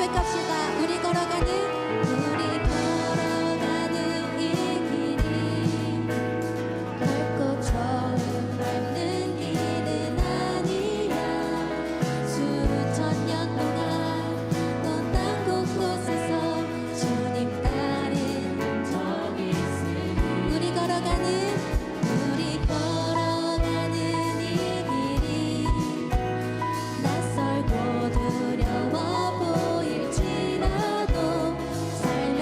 고백합시다. 우리 걸어가는 이 길이 결코 처음 밟는 길은 아니야. 수천 년 동안 넌 땅 곳곳에서 주님 따른 적이 있으니 우리 걸어가는 이 길이 낯설고 두려워 보일지라도 삶의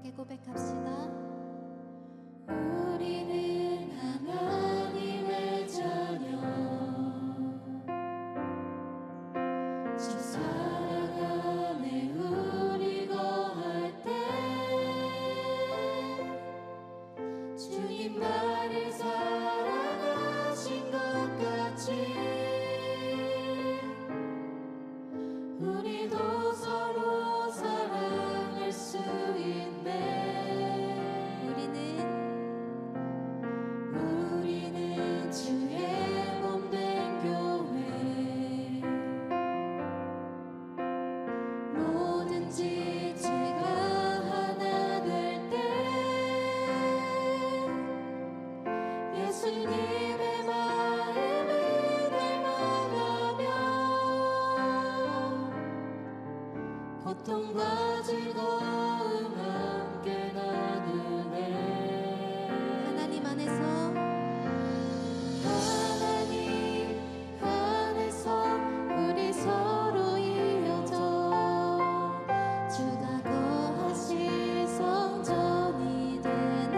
함께 고백합시다. 우리는 하나님의 자녀 저 살아가네 우리 거할 때 주님 나를 사랑하신 것 같이 우리도 서로 사랑할 수 있네. 우리는 주의 몸된 교회 뭐든지 제가 하나 될 때 예수님의 마음을 닮아가며 고통과 즐거움 함께 나누네. 하나님 안에서 우리 서로 이어져 주가 거하실 성전이 되네.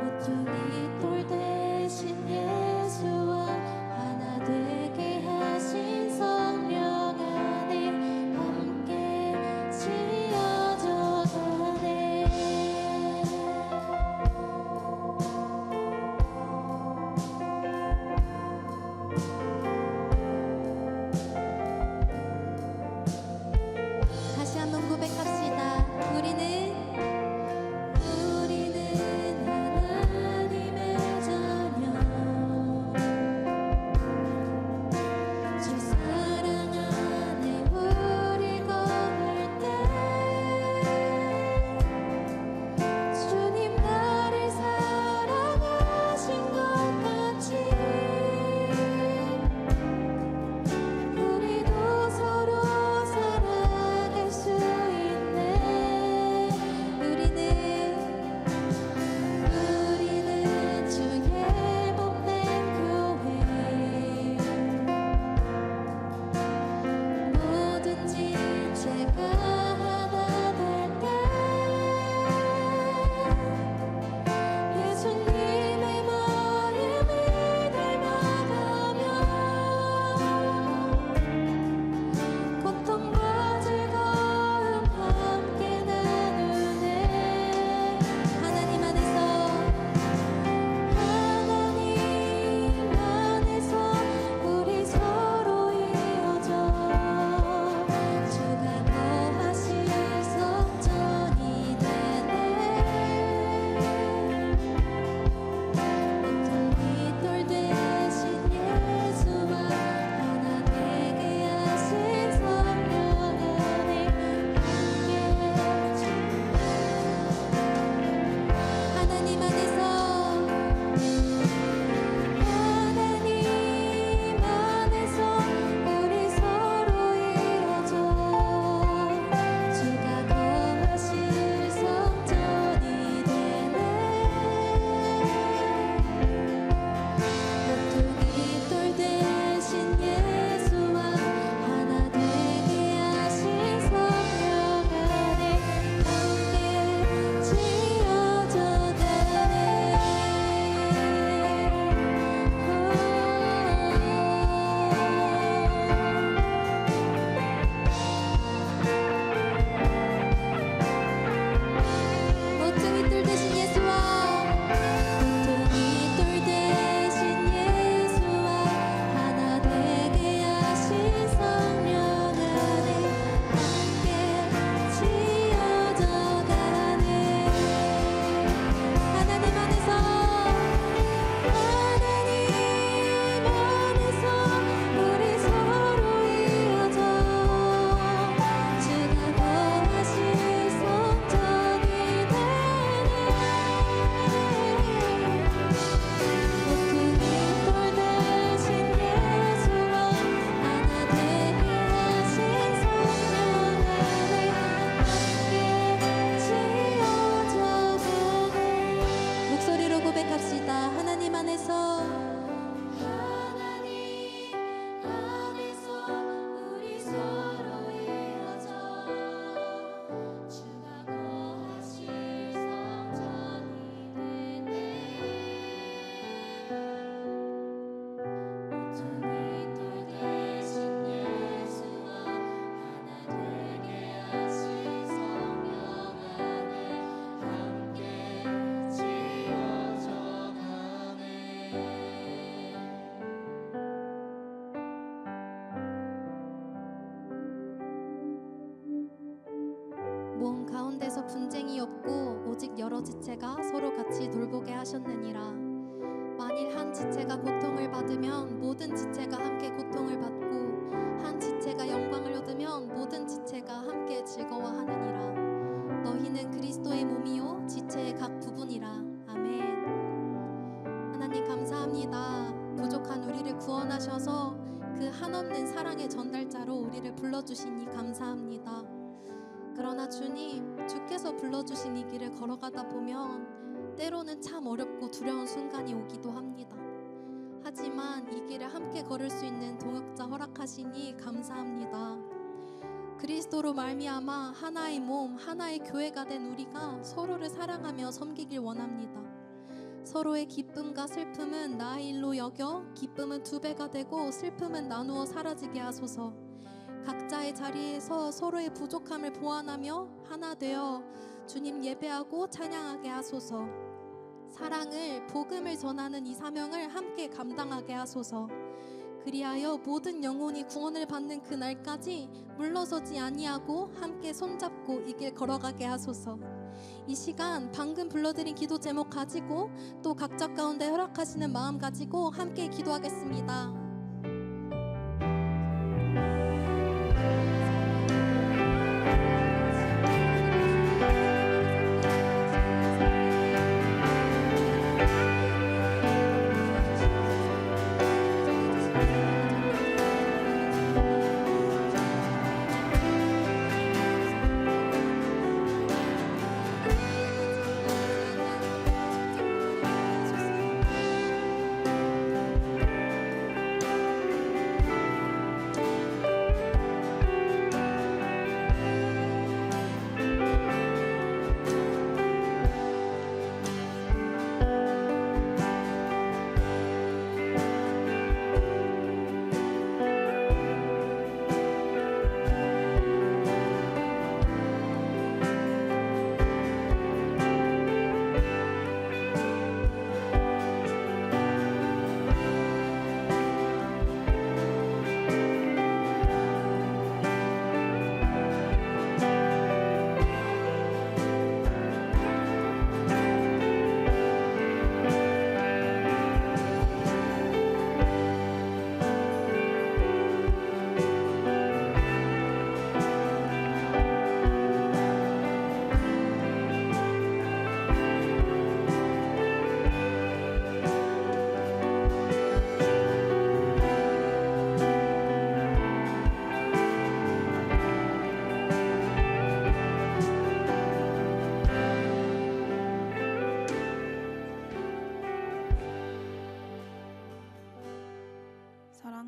모퉁이 돌 대신 예수와 하나 되게 하신 성령 안에 함께 지어 몸 가운데서 분쟁이 없고 오직 여러 지체가 서로 같이 돌보게 하셨느니라. 만일 한 지체가 고통을 받으면 모든 지체가 함께 고통을 받고 한 지체가 영광을 얻으면 모든 지체가 함께 즐거워하느니라. 너희는 그리스도의 몸이요 지체의 각 부분이라. 아멘. 하나님 감사합니다. 부족한 우리를 구원하셔서 그 한없는 사랑의 전달자로 우리를 불러주시니 감사합니다. 그러나 주님, 주께서 불러주신 이 길을 걸어가다 보면 때로는 참 어렵고 두려운 순간이 오기도 합니다. 하지만 이 길을 함께 걸을 수 있는 동역자 허락하시니 감사합니다. 그리스도로 말미암아 하나의 몸, 하나의 교회가 된 우리가 서로를 사랑하며 섬기길 원합니다. 서로의 기쁨과 슬픔은 나의 일로 여겨 기쁨은 2배가 되고 슬픔은 나누어 사라지게 하소서. 각자의 자리에서 서로의 부족함을 보완하며 하나 되어 주님 예배하고 찬양하게 하소서. 사랑을, 복음을 전하는 이 사명을 함께 감당하게 하소서. 그리하여 모든 영혼이 구원을 받는 그날까지 물러서지 아니하고 함께 손잡고 이 길 걸어가게 하소서. 이 시간 방금 불러드린 기도 제목 가지고 또 각자 가운데 허락하시는 마음 가지고 함께 기도하겠습니다.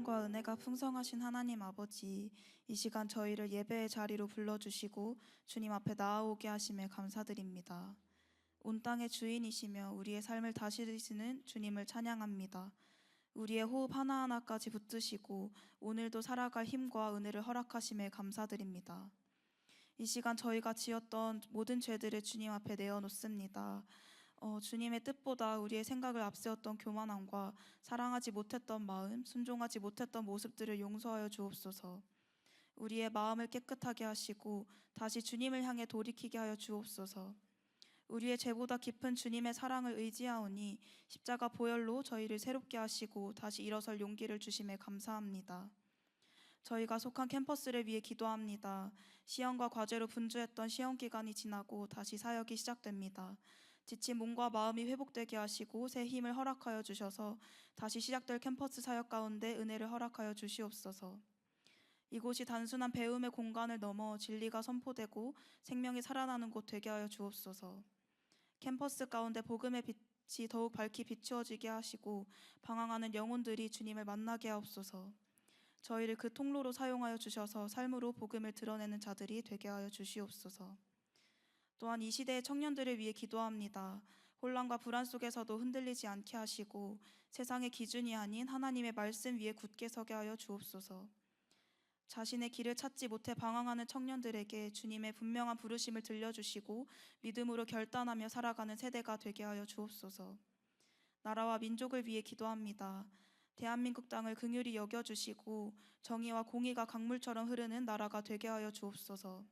사랑과 은혜가 풍성하신 하나님 아버지, 이 시간 저희를 예배의 자리로 불러주시고 주님 앞에 나아오게 하심에 감사드립니다. 온 땅의 주인이시며 우리의 삶을 다스리시는 주님을 찬양합니다. 우리의 호흡 하나하나까지 붙드시고 오늘도 살아갈 힘과 은혜를 허락하심에 감사드립니다. 이 시간 저희가 지었던 모든 죄들을 주님 앞에 내어놓습니다. 주님의 뜻보다 우리의 생각을 앞세웠던 교만함과 사랑하지 못했던 마음, 순종하지 못했던 모습들을 용서하여 주옵소서. 우리의 마음을 깨끗하게 하시고 다시 주님을 향해 돌이키게 하여 주옵소서. 우리의 죄보다 깊은 주님의 사랑을 의지하오니 십자가 보혈로 저희를 새롭게 하시고 다시 일어설 용기를 주심에 감사합니다. 저희가 속한 캠퍼스를 위해 기도합니다. 시험과 과제로 분주했던 시험 기간이 지나고 다시 사역이 시작됩니다. 지친 몸과 마음이 회복되게 하시고 새 힘을 허락하여 주셔서 다시 시작될 캠퍼스 사역 가운데 은혜를 허락하여 주시옵소서. 이곳이 단순한 배움의 공간을 넘어 진리가 선포되고 생명이 살아나는 곳 되게 하여 주옵소서. 캠퍼스 가운데 복음의 빛이 더욱 밝히 비추어지게 하시고 방황하는 영혼들이 주님을 만나게 하옵소서. 저희를 그 통로로 사용하여 주셔서 삶으로 복음을 드러내는 자들이 되게 하여 주시옵소서. 또한 이 시대의 청년들을 위해 기도합니다. 혼란과 불안 속에서도 흔들리지 않게 하시고 세상의 기준이 아닌 하나님의 말씀 위에 굳게 서게 하여 주옵소서. 자신의 길을 찾지 못해 방황하는 청년들에게 주님의 분명한 부르심을 들려주시고 믿음으로 결단하며 살아가는 세대가 되게 하여 주옵소서. 나라와 민족을 위해 기도합니다. 대한민국 땅을 긍휼히 여겨주시고 정의와 공의가 강물처럼 흐르는 나라가 되게 하여 주옵소서.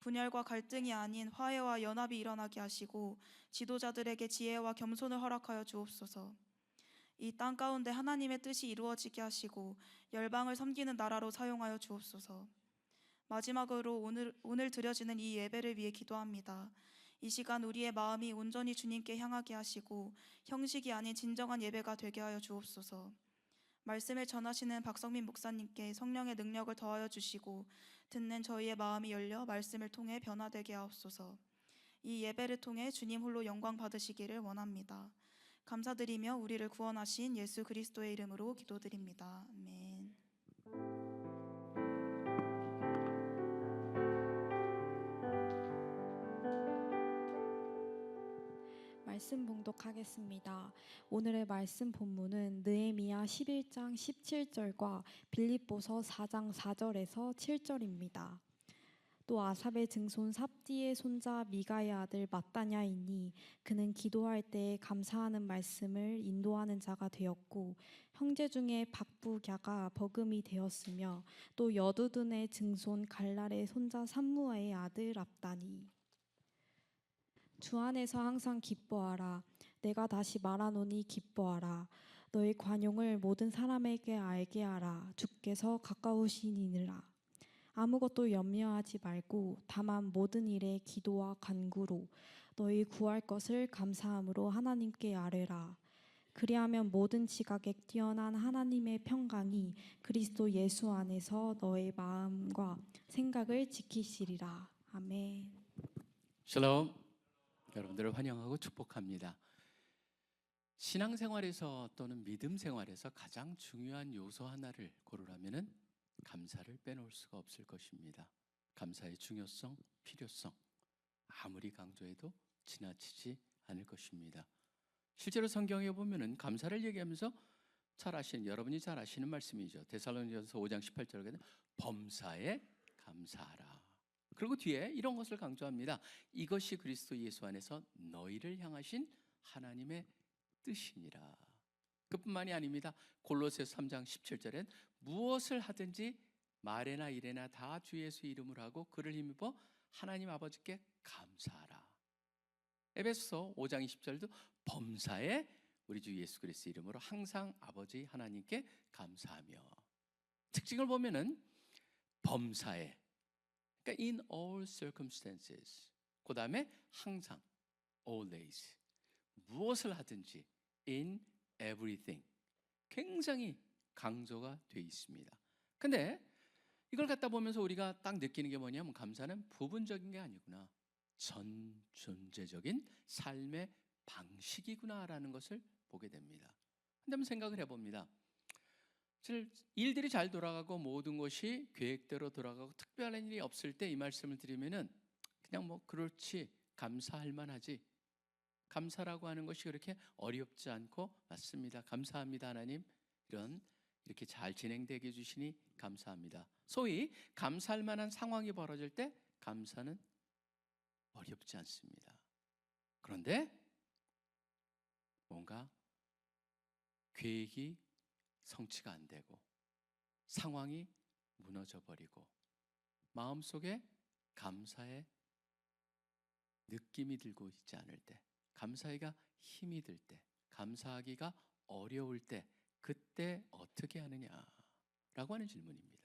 분열과 갈등이 아닌 화해와 연합이 일어나게 하시고 지도자들에게 지혜와 겸손을 허락하여 주옵소서. 이 땅 가운데 하나님의 뜻이 이루어지게 하시고 열방을 섬기는 나라로 사용하여 주옵소서. 마지막으로 오늘 드려지는 이 예배를 위해 기도합니다. 이 시간 우리의 마음이 온전히 주님께 향하게 하시고 형식이 아닌 진정한 예배가 되게 하여 주옵소서. 말씀을 전하시는 박성민 목사님께 성령의 능력을 더하여 주시고 듣는 저희의 마음이 열려 말씀을 통해 변화되게 하옵소서. 이 예배를 통해 주님 홀로 영광 받으시기를 원합니다. 감사드리며 우리를 구원하신 예수 그리스도의 이름으로 기도드립니다. 아멘. 말씀 봉독하겠습니다. 오늘의 말씀 본문은 느헤미야 11장 17절과 빌립보서 4장 4절에서 7절입니다. 또 아삽의 증손 삽디의 손자 미가의 아들 마따냐이니 그는 기도할 때에 감사하는 말씀을 인도하는 자가 되었고 형제 중에 박부갸가 버금이 되었으며 또 여두둔의 증손 갈랄의 손자 삼무아의 아들 압다니. 주 안에서 항상 기뻐하라. 내가 다시 말하노니 기뻐하라. 너의 관용을 모든 사람에게 알게 하라. 주께서 가까우시니라. 아무것도 염려하지 말고 다만 모든 일에 기도와 간구로 너희 구할 것을 감사함으로 하나님께 아뢰라. 그리하면 모든 지각에 뛰어난 하나님의 평강이 그리스도 예수 안에서 너의 마음과 생각을 지키시리라. 아멘. 샬롬. 여러분들을 환영하고 축복합니다. 신앙생활에서 또는 믿음 생활에서 가장 중요한 요소 하나를 고르라면은 감사를 빼놓을 수가 없을 것입니다. 감사의 중요성, 필요성 아무리 강조해도 지나치지 않을 것입니다. 실제로 성경에 보면은 감사를 얘기하면서 여러분이 잘 아시는 말씀이죠. 데살로니가서 5장 18절에 범사에 감사하라. 그리고 뒤에 이런 것을 강조합니다. 이것이 그리스도 예수 안에서 너희를 향하신 하나님의 뜻이니라. 그뿐만이 아닙니다. 골로새서 3장 17절엔 무엇을 하든지 말에나 일에나 다 주 예수 이름으로 하고 그를 힘입어 하나님 아버지께 감사하라. 에베소서 5장 20절도 범사에 우리 주 예수 그리스도 이름으로 항상 아버지 하나님께 감사하며. 특징을 보면은 범사에, 그러니까 in all circumstances, 그 다음에 항상 always, 무엇을 하든지 in everything, 굉장히 강조가 되어 있습니다. 근데 이걸 갖다 보면서 우리가 딱 느끼는 게 뭐냐면 감사는 부분적인 게 아니구나, 전 존재적인 삶의 방식이구나라는 것을 보게 됩니다. 근데 한번 생각을 해봅니다. 일들이 잘 돌아가고 모든 것이 계획대로 돌아가고 특별한 일이 없을 때 이 말씀을 드리면은 그냥 뭐 그렇지, 감사할 만하지, 감사라고 하는 것이 그렇게 어렵지 않고 맞습니다. 감사합니다 하나님, 이렇게 잘 진행되게 해주시니 감사합니다. 소위 감사할 만한 상황이 벌어질 때 감사는 어렵지 않습니다. 그런데 뭔가 계획이 성취가 안 되고 상황이 무너져 버리고 마음속에 감사의 느낌이 들고 있지 않을 때, 감사하기가 힘이 들 때, 감사하기가 어려울 때, 그때 어떻게 하느냐라고 하는 질문입니다.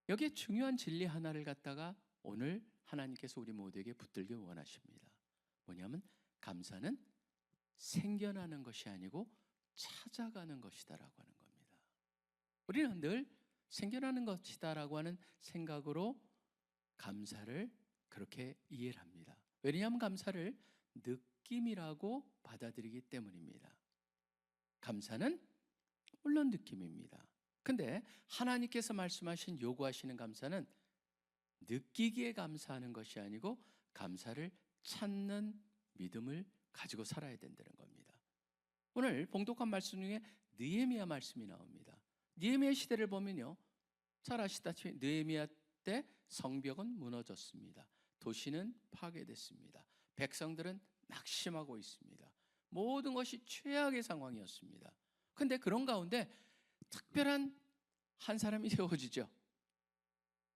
여기에 중요한 진리 하나를 갖다가 오늘 하나님께서 우리 모두에게 붙들기 원하십니다. 뭐냐면 감사는 생겨나는 것이 아니고 찾아가는 것이다라고 하는 겁니다. 우리는 늘 생겨나는 것이다라고 하는 생각으로 감사를 그렇게 이해를 합니다. 왜냐하면 감사를 느낌이라고 받아들이기 때문입니다. 감사는 물론 느낌입니다. 근데 하나님께서 말씀하신 요구하시는 감사는 느끼기에 감사하는 것이 아니고 감사를 찾는 믿음을 가지고 살아야 된다는 겁니다. 오늘 봉독한 말씀 중에 느헤미야 말씀이 나옵니다. 느헤미야 시대를 보면요, 잘 아시다시피 느헤미야 때 성벽은 무너졌습니다. 도시는 파괴됐습니다. 백성들은 낙심하고 있습니다. 모든 것이 최악의 상황이었습니다. 그런데 그런 가운데 특별한 한 사람이 세워지죠.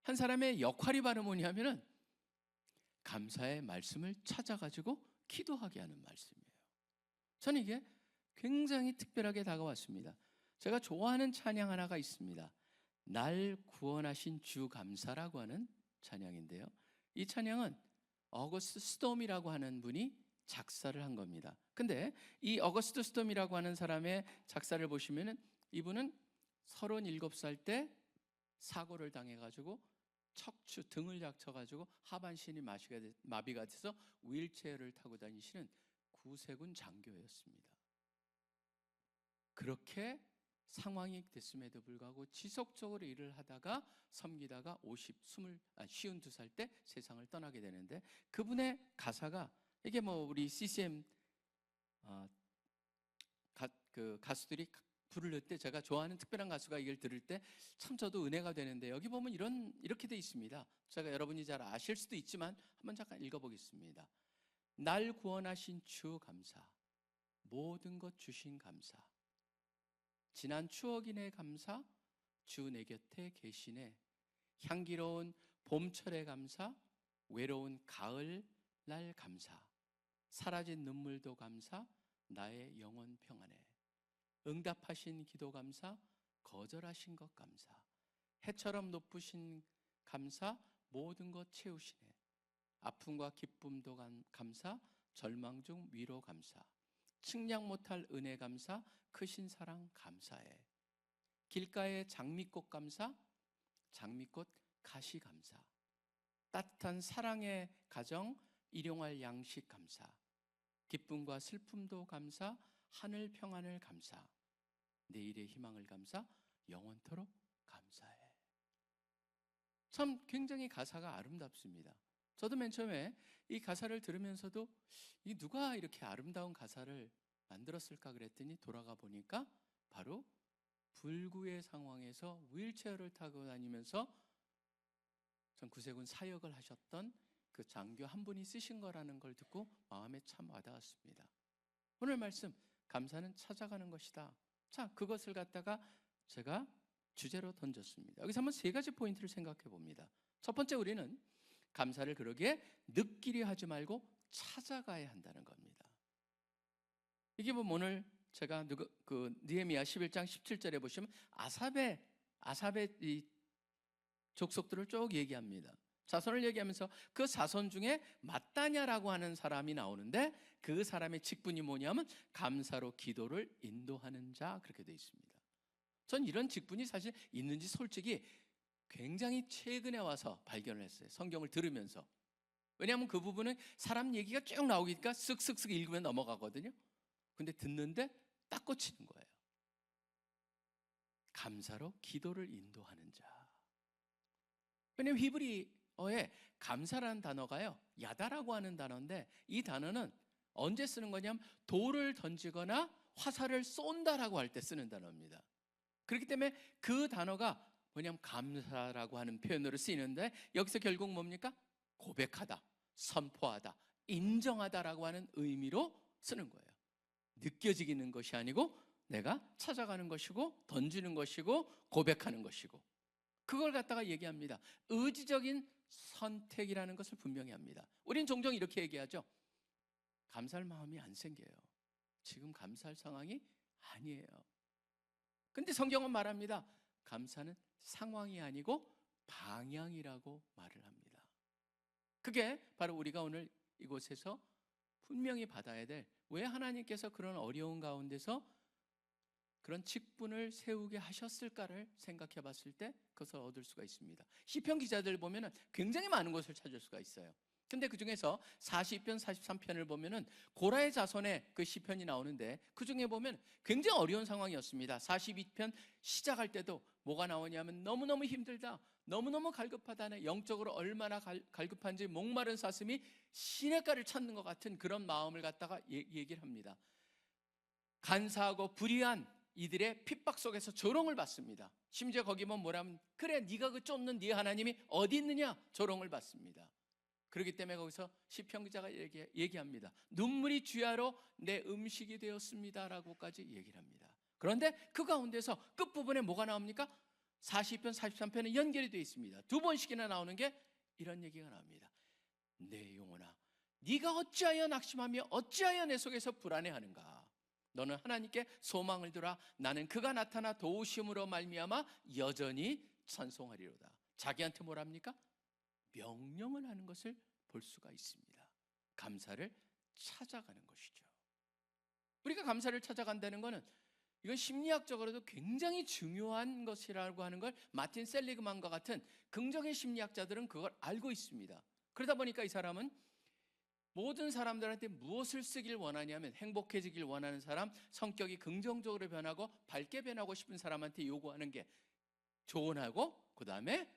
한 사람의 역할이 바로 뭐냐면은 감사의 말씀을 찾아가지고 기도하게 하는 말씀이에요. 저는 이게 굉장히 특별하게 다가왔습니다. 제가 좋아하는 찬양 하나가 있습니다. 날 구원하신 주 감사라고 하는 찬양인데요. 이 찬양은 어거스트 스톰이라고 하는 분이 작사를 한 겁니다. 근데 이 어거스트 스톰이라고 하는 사람의 작사를 보시면은 이분은 37살 때 사고를 당해가지고 척추 등을 다쳐가지고 하반신이 마비가 돼서 휠체어를 타고 다니시는 구세군 장교였습니다. 그렇게 상황이 됐음에도 불구하고 지속적으로 일을 하다가 섬기다가 52살 때 세상을 떠나게 되는데, 그분의 가사가 이게 뭐 우리 CCM 가수들이 부를 때 제가 좋아하는 특별한 가수가 이걸 들을 때 참 저도 은혜가 되는데, 여기 보면 이렇게 돼 있습니다. 제가 여러분이 잘 아실 수도 있지만 한번 잠깐 읽어보겠습니다. 날 구원하신 주 감사, 모든 것 주신 감사, 지난 추억이네 감사, 주 내 곁에 계시네, 향기로운 봄철의 감사, 외로운 가을 날 감사, 사라진 눈물도 감사, 나의 영혼 평안해, 응답하신 기도 감사, 거절하신 것 감사, 해처럼 높으신 감사, 모든 것 채우시네, 아픔과 기쁨도 감사, 절망 중 위로 감사, 측량 못할 은혜 감사, 크신 사랑 감사해, 길가의 장미꽃 감사, 장미꽃 가시 감사, 따뜻한 사랑의 가정, 일용할 양식 감사, 기쁨과 슬픔도 감사, 하늘 평안을 감사, 내일의 희망을 감사, 영원토록 감사해. 참 굉장히 가사가 아름답습니다. 저도 맨 처음에 이 가사를 들으면서도 이 누가 이렇게 아름다운 가사를 만들었을까 그랬더니 돌아가 보니까 바로 불구의 상황에서 휠체어를 타고 다니면서 전 구세군 사역을 하셨던 그 장교 한 분이 쓰신 거라는 걸 듣고 마음에 참 와닿았습니다. 오늘 말씀, 감사는 찾아가는 것이다. 자, 그것을 갖다가 제가 주제로 던졌습니다. 여기서 한번 세 가지 포인트를 생각해 봅니다. 첫 번째, 우리는 감사를 그러기에 느끼려 하지 말고 찾아가야 한다는 겁니다. 이게 뭐 오늘 제가 느헤미야 11장 17절에 보시면 아삽의 이 족속들을 쭉 얘기합니다. 자손을 얘기하면서 그 자손 중에 마따냐라고 하는 사람이 나오는데, 그 사람의 직분이 뭐냐면 감사로 기도를 인도하는 자, 그렇게 되어 있습니다. 전 이런 직분이 사실 있는지 솔직히 굉장히 최근에 와서 발견을 했어요. 성경을 들으면서. 왜냐하면 그 부분은 사람 얘기가 쭉 나오니까 쓱쓱쓱 읽으면 넘어가거든요. 근데 듣는데 딱 꽂히는 거예요. 감사로 기도를 인도하는 자. 왜냐하면 히브리어에 감사라는 단어가요, 야다라고 하는 단어인데, 이 단어는 언제 쓰는 거냐면 돌을 던지거나 화살을 쏜다라고 할 때 쓰는 단어입니다. 그렇기 때문에 그 단어가 뭐냐면 감사라고 하는 표현으로 쓰이는데, 여기서 결국 뭡니까? 고백하다, 선포하다, 인정하다라고 하는 의미로 쓰는 거예요. 느껴지는 것이 아니고 내가 찾아가는 것이고, 던지는 것이고, 고백하는 것이고, 그걸 갖다가 얘기합니다. 의지적인 선택이라는 것을 분명히 합니다. 우린 종종 이렇게 얘기하죠. 감사할 마음이 안 생겨요. 지금 감사할 상황이 아니에요. 근데 성경은 말합니다. 감사는 상황이 아니고 방향이라고 말을 합니다. 그게 바로 우리가 오늘 이곳에서 분명히 받아야 될, 왜 하나님께서 그런 어려운 가운데서 그런 직분을 세우게 하셨을까를 생각해 봤을 때 그것을 얻을 수가 있습니다. 시편 기자들 보면은 굉장히 많은 것을 찾을 수가 있어요. 근데 그 중에서 40편, 43편을 보면은 고라의 자손의 그 시편이 나오는데, 그 중에 보면 굉장히 어려운 상황이었습니다. 42편 시작할 때도 뭐가 나오냐면 너무너무 힘들다, 너무너무 갈급하다네, 영적으로 얼마나 갈급한지 목마른 사슴이 시냇가를 찾는 것 같은 그런 마음을 갖다가 얘기를 합니다. 간사하고 불의한 이들의 핍박 속에서 조롱을 받습니다. 심지어 거기 보면 뭐라면, 그래 네가 그 쫓는 네 하나님이 어디 있느냐, 조롱을 받습니다. 그렇기 때문에 거기서 시편 기자가 얘기합니다. 눈물이 주야로 내 음식이 되었습니다 라고까지 얘기를 합니다. 그런데 그 가운데서 끝부분에 뭐가 나옵니까? 40편, 43편은 연결이 되어 있습니다. 두 번씩이나 나오는 게 이런 얘기가 나옵니다. 내 영혼아, 네가 어찌하여 낙심하며 어찌하여 내 속에서 불안해하는가? 너는 하나님께 소망을 두라. 나는 그가 나타나 도우심으로 말미암아 여전히 찬송하리로다. 자기한테 뭐랍니까? 명령을 하는 것을 볼 수가 있습니다. 감사를 찾아가는 것이죠. 우리가 감사를 찾아간다는 것은 이건 심리학적으로도 굉장히 중요한 것이라고 하는 걸 마틴 셀리그만과 같은 긍정의 심리학자들은 그걸 알고 있습니다. 그러다 보니까 이 사람은 모든 사람들한테 무엇을 쓰길 원하냐면, 행복해지길 원하는 사람, 성격이 긍정적으로 변하고 밝게 변하고 싶은 사람한테 요구하는 게 조언하고, 그 다음에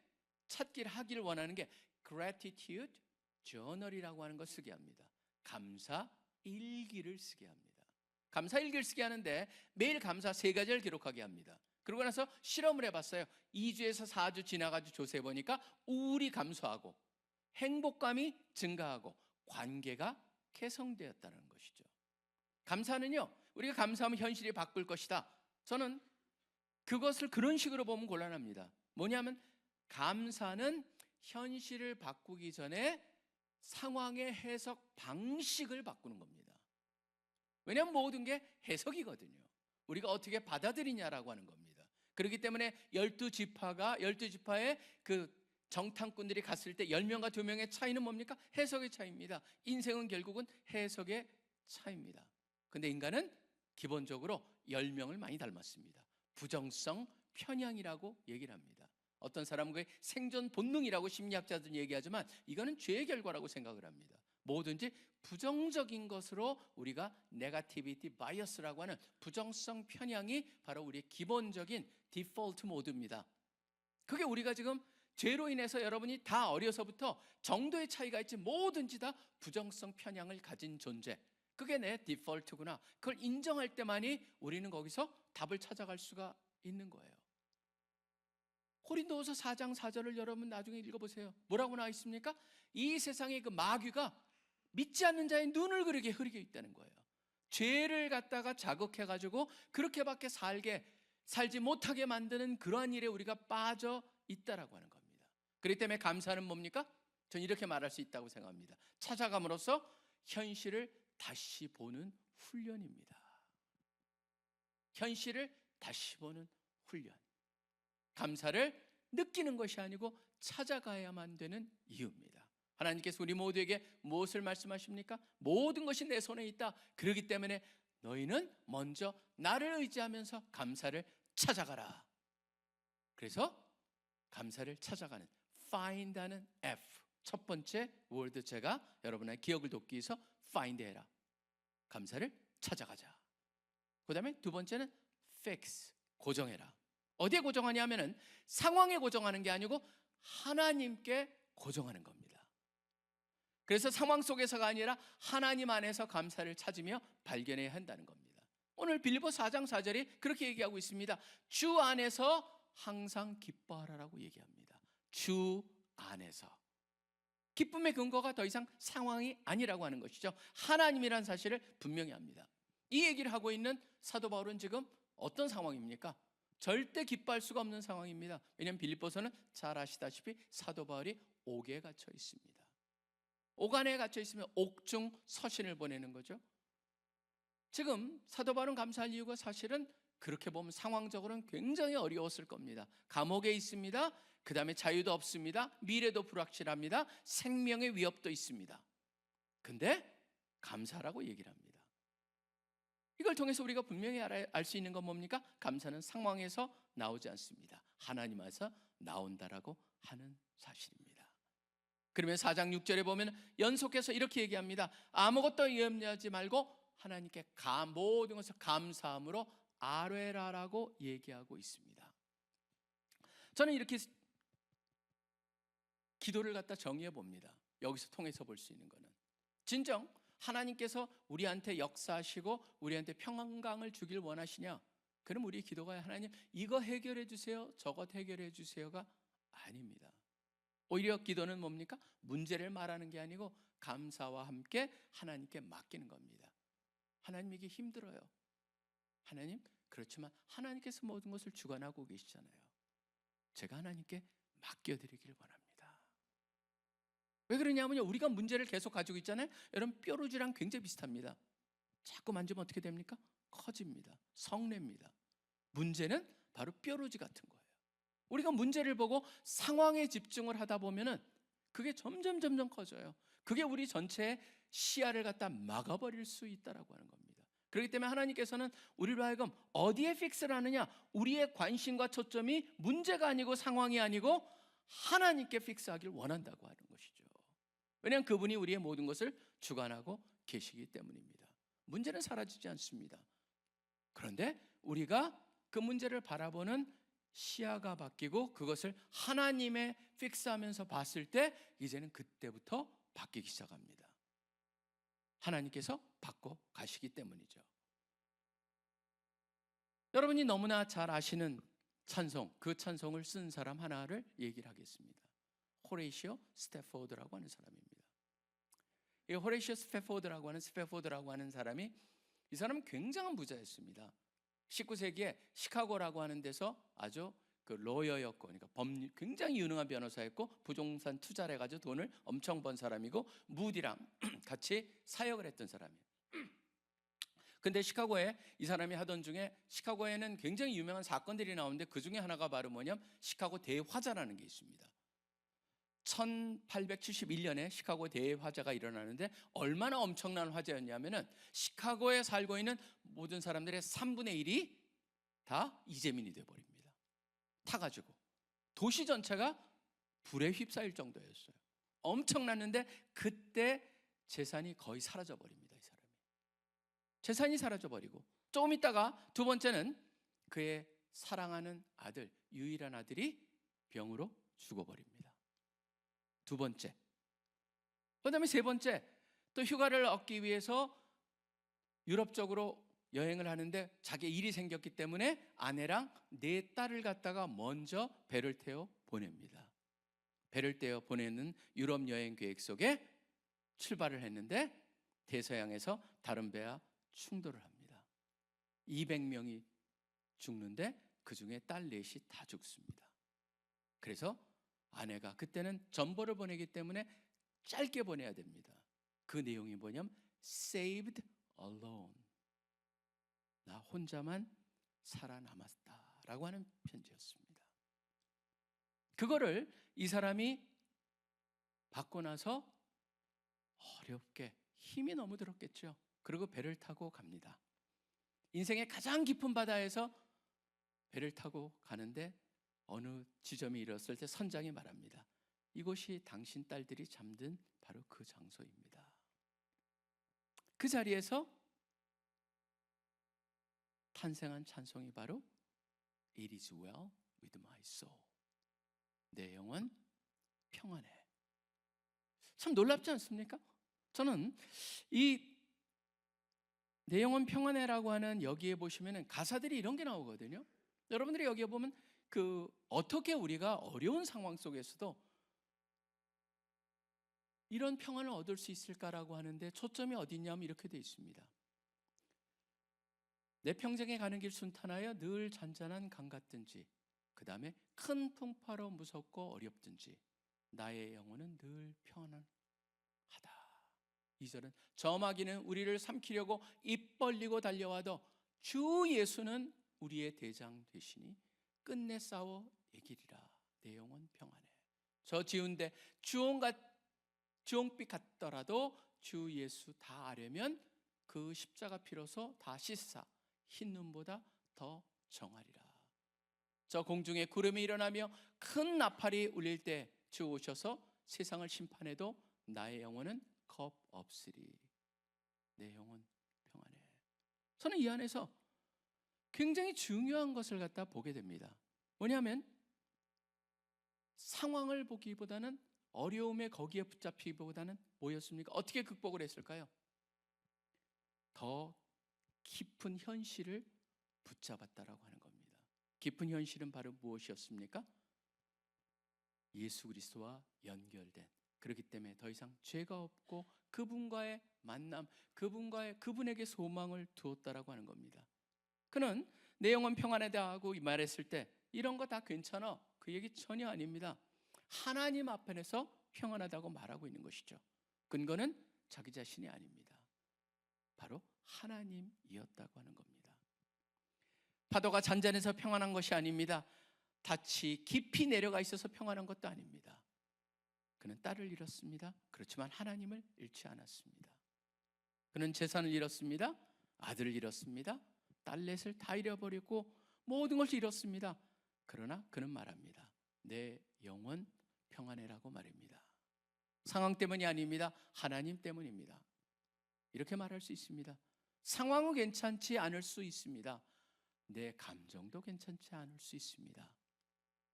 찾기를 하기를 원하는 게 gratitude journal이라고 하는 걸 쓰게 합니다. 감사 일기를 쓰게 합니다. 감사 일기를 쓰게 하는데 매일 감사 3가지를 기록하게 합니다. 그러고 나서 실험을 해봤어요. 2주에서 4주 지나가지고 조사해 보니까 우울이 감소하고 행복감이 증가하고 관계가 개선되었다는 것이죠. 감사는요, 우리가 감사하면 현실이 바꿀 것이다. 저는 그것을 그런 식으로 보면 곤란합니다. 뭐냐면 감사는 현실을 바꾸기 전에 상황의 해석 방식을 바꾸는 겁니다. 왜냐하면 모든 게 해석이거든요. 우리가 어떻게 받아들이냐라고 하는 겁니다. 그렇기 때문에 12지파의 그 정탐꾼들이 갔을 때 10명과 2명의 차이는 뭡니까? 해석의 차이입니다. 인생은 결국은 해석의 차이입니다. 근데 인간은 기본적으로 10명을 많이 닮았습니다. 부정성 편향이라고 얘기를 합니다. 어떤 사람은 그게 생존 본능이라고 심리학자들은 얘기하지만 이거는 죄의 결과라고 생각을 합니다. 뭐든지 부정적인 것으로 우리가 네거티비티 바이어스라고 하는 부정성 편향이 바로 우리의 기본적인 디폴트 모드입니다. 그게 우리가 지금 죄로 인해서 여러분이 다 어려서부터 정도의 차이가 있지 뭐든지 다 부정성 편향을 가진 존재, 그게 내 디폴트구나. 그걸 인정할 때만이 우리는 거기서 답을 찾아갈 수가 있는 거예요. 고린도후서 4장 4절을 여러분 나중에 읽어보세요. 뭐라고 나와 있습니까? 이 세상의 그 마귀가 믿지 않는 자의 눈을 그렇게 흐리게 있다는 거예요. 죄를 갖다가 자극해가지고 그렇게밖에 살지 못하게 만드는 그러한 일에 우리가 빠져 있다라고 하는 겁니다. 그렇기 때문에 감사는 뭡니까? 저는 이렇게 말할 수 있다고 생각합니다. 찾아감으로써 현실을 다시 보는 훈련입니다. 현실을 다시 보는 훈련. 감사를 느끼는 것이 아니고 찾아가야만 되는 이유입니다. 하나님께서 우리 모두에게 무엇을 말씀하십니까? 모든 것이 내 손에 있다. 그렇기 때문에 너희는 먼저 나를 의지하면서 감사를 찾아가라. 그래서 감사를 찾아가는 find하는 F, 첫 번째 월드, 제가 여러분의 기억을 돕기 위해서 find 해라. 감사를 찾아가자. 그 다음에 두 번째는 fix, 고정해라. 어디에 고정하냐면은 상황에 고정하는 게 아니고 하나님께 고정하는 겁니다. 그래서 상황 속에서가 아니라 하나님 안에서 감사를 찾으며 발견해야 한다는 겁니다. 오늘 빌립보 4장 4절이 그렇게 얘기하고 있습니다. 주 안에서 항상 기뻐하라라고 얘기합니다. 주 안에서. 기쁨의 근거가 더 이상 상황이 아니라고 하는 것이죠. 하나님이라는 사실을 분명히 합니다. 이 얘기를 하고 있는 사도 바울은 지금 어떤 상황입니까? 절대 기뻐할 수가 없는 상황입니다. 왜냐하면 빌립보서는 잘 아시다시피 사도 바울이 옥에 갇혀 있습니다. 옥 안에 갇혀 있으면 옥중 서신을 보내는 거죠. 지금 사도 바울은 감사할 이유가 사실은 그렇게 보면 상황적으로는 굉장히 어려웠을 겁니다. 감옥에 있습니다. 그 다음에 자유도 없습니다. 미래도 불확실합니다. 생명의 위협도 있습니다. 근데 감사라고 얘기를 합니다. 이걸 통해서 우리가 분명히 알 수 있는 건 뭡니까? 감사는 상황에서 나오지 않습니다. 하나님에서 나온다라고 하는 사실입니다. 그러면 4장 6절에 보면 연속해서 이렇게 얘기합니다. 아무것도 염려하지 말고 하나님께 모든 것을 감사함으로 아뢰라라고 얘기하고 있습니다. 저는 이렇게 기도를 갖다 정의해 봅니다. 여기서 통해서 볼 수 있는 거는 진정 하나님께서 우리한테 역사하시고 우리한테 평강을 주길 원하시냐? 그럼 우리 기도가 하나님 이거 해결해 주세요, 저것 해결해 주세요가 아닙니다. 오히려 기도는 뭡니까? 문제를 말하는 게 아니고 감사와 함께 하나님께 맡기는 겁니다. 하나님 이게 힘들어요. 하나님 그렇지만 하나님께서 모든 것을 주관하고 계시잖아요. 제가 하나님께 맡겨드리길 원합니다. 왜 그러냐면요, 우리가 문제를 계속 가지고 있잖아요. 여러분, 뾰루지랑 굉장히 비슷합니다. 자꾸 만지면 어떻게 됩니까? 커집니다. 성냅니다. 문제는 바로 뾰루지 같은 거예요. 우리가 문제를 보고 상황에 집중을 하다 보면은 그게 점점 커져요. 그게 우리 전체의 시야를 갖다 막아버릴 수 있다라고 하는 겁니다. 그렇기 때문에 하나님께서는 우리로 하여금 어디에 픽스를 하느냐, 우리의 관심과 초점이 문제가 아니고 상황이 아니고 하나님께 픽스하길 원한다고 하는 것이죠. 왜냐하면 그분이 우리의 모든 것을 주관하고 계시기 때문입니다. 문제는 사라지지 않습니다. 그런데 우리가 그 문제를 바라보는 시야가 바뀌고 그것을 하나님의 픽스하면서 봤을 때 이제는 그때부터 바뀌기 시작합니다. 하나님께서 바꿔 가시기 때문이죠. 여러분이 너무나 잘 아시는 찬송, 그 찬송을 쓴 사람 하나를 얘기를 하겠습니다. 호레이시오 스태포드라고 하는 사람입니다. 이 호레이시오 스태포드라고 하는 사람이, 이 사람은 굉장한 부자였습니다. 19세기에 시카고라고 하는 데서 아주 그 로여였고, 그러니까 굉장히 유능한 변호사였고, 부동산 투자를 해가지고 돈을 엄청 번 사람이고, 무디랑 같이 사역을 했던 사람이에요. 근데 시카고에 이 사람이 하던 중에, 시카고에는 굉장히 유명한 사건들이 나오는데 그 중에 하나가 바로 뭐냐면 시카고 대화자라는 게 있습니다. 1871년에 시카고 대화자가 일어나는데 얼마나 엄청난 화재였냐면은 시카고에 살고 있는 모든 사람들의 3분의 1이 다 이재민이 돼버립니다. 타가지고 도시 전체가 불에 휩싸일 정도였어요. 엄청났는데 그때 재산이 거의 사라져버립니다. 이 사람이 재산이 사라져버리고, 조금 있다가 두 번째는 그의 사랑하는 아들, 유일한 아들이 병으로 죽어버립니다. 두 번째, 그 다음에 세 번째, 또 휴가를 얻기 위해서 유럽 쪽으로 여행을 하는데 자기 일이 생겼기 때문에 아내랑 네 딸을 갖다가 먼저 배를 태워 보냅니다. 배를 태워 보내는 유럽 여행 계획 속에 출발을 했는데 대서양에서 다른 배와 충돌을 합니다. 200명이 죽는데 그 중에 딸 넷이 다 죽습니다. 그래서 아내가, 그때는 전보를 보내기 때문에 짧게 보내야 됩니다. 그 내용이 뭐냐면 saved alone, 나 혼자만 살아남았다라고 하는 편지였습니다. 그거를 이 사람이 받고 나서 어렵게, 힘이 너무 들었겠죠. 그리고 배를 타고 갑니다. 인생의 가장 깊은 바다에서 배를 타고 가는데 어느 지점이 이뤘을 때 선장이 말합니다. 이곳이 당신 딸들이 잠든 바로 그 장소입니다. 그 자리에서 탄생한 찬송이 바로 It is well with my soul, 내 영혼 평안해. 참 놀랍지 않습니까? 저는 이 내 영혼 평안해라고 하는, 여기에 보시면은 가사들이 이런 게 나오거든요. 여러분들이 여기에 보면 어떻게 우리가 어려운 상황 속에서도 이런 평안을 얻을 수 있을까라고 하는데 초점이 어디 있냐면 이렇게 돼 있습니다. 내 평생에 가는 길 순탄하여 늘 잔잔한 강 같든지, 그 다음에 큰 풍파로 무섭고 어렵든지 나의 영혼은 늘 평안하다. 2절은 저마귀는 우리를 삼키려고 입 벌리고 달려와도 주 예수는 우리의 대장 되시니 끝내 싸워 이기리라. 내 영혼 평안해. 저 지운데 주홍빛 같더라도 주 예수 다 아려면 그 십자가 피로서 다 씻사 흰 눈보다 더 정하리라. 저 공중에 구름이 일어나며 큰 나팔이 울릴 때 주 오셔서 세상을 심판해도 나의 영혼은 겁 없으리. 내 영혼 평안해. 저는 이 안에서 굉장히 중요한 것을 갖다 보게 됩니다. 뭐냐면 상황을 보기보다는, 어려움에 거기에 붙잡히기보다는 뭐였습니까? 어떻게 극복을 했을까요? 더 깊은 현실을 붙잡았다라고 하는 겁니다. 깊은 현실은 바로 무엇이었습니까? 예수 그리스도와 연결된, 그렇기 때문에 더 이상 죄가 없고 그분과의 만남, 그분에게 소망을 두었다라고 하는 겁니다. 그는 내 영혼 평안하다 하고 말했을 때 이런 거 다 괜찮아, 그 얘기 전혀 아닙니다. 하나님 앞에서 평안하다고 말하고 있는 것이죠. 근거는 자기 자신이 아닙니다. 바로 하나님이었다고 하는 겁니다. 파도가 잔잔해서 평안한 것이 아닙니다. 닻이 깊이 내려가 있어서 평안한 것도 아닙니다. 그는 딸을 잃었습니다. 그렇지만 하나님을 잃지 않았습니다. 그는 재산을 잃었습니다. 아들을 잃었습니다. 딸 넷을 다 잃어버리고 모든 것을 잃었습니다. 그러나 그는 말합니다. 내 영혼 평안해라고 말입니다. 상황 때문이 아닙니다. 하나님 때문입니다. 이렇게 말할 수 있습니다. 상황은 괜찮지 않을 수 있습니다. 내 감정도 괜찮지 않을 수 있습니다.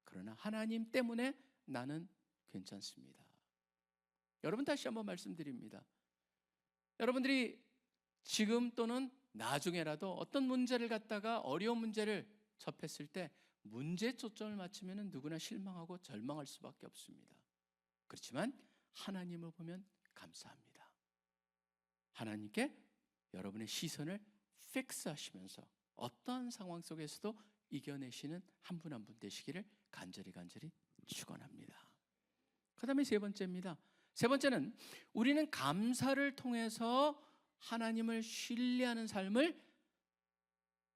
그러나 하나님 때문에 나는 괜찮습니다. 여러분, 다시 한번 말씀드립니다. 여러분들이 지금 또는 나중에라도 어떤 문제를 갖다가 어려운 문제를 접했을 때 문제에 초점을 맞추면 누구나 실망하고 절망할 수밖에 없습니다. 그렇지만 하나님을 보면 감사합니다. 하나님께 여러분의 시선을 픽스하시면서 어떠한 상황 속에서도 이겨내시는 한 분 한 분 되시기를 간절히 축원합니다. 그 다음에 세 번째입니다. 세 번째는 우리는 감사를 통해서 하나님을 신뢰하는 삶을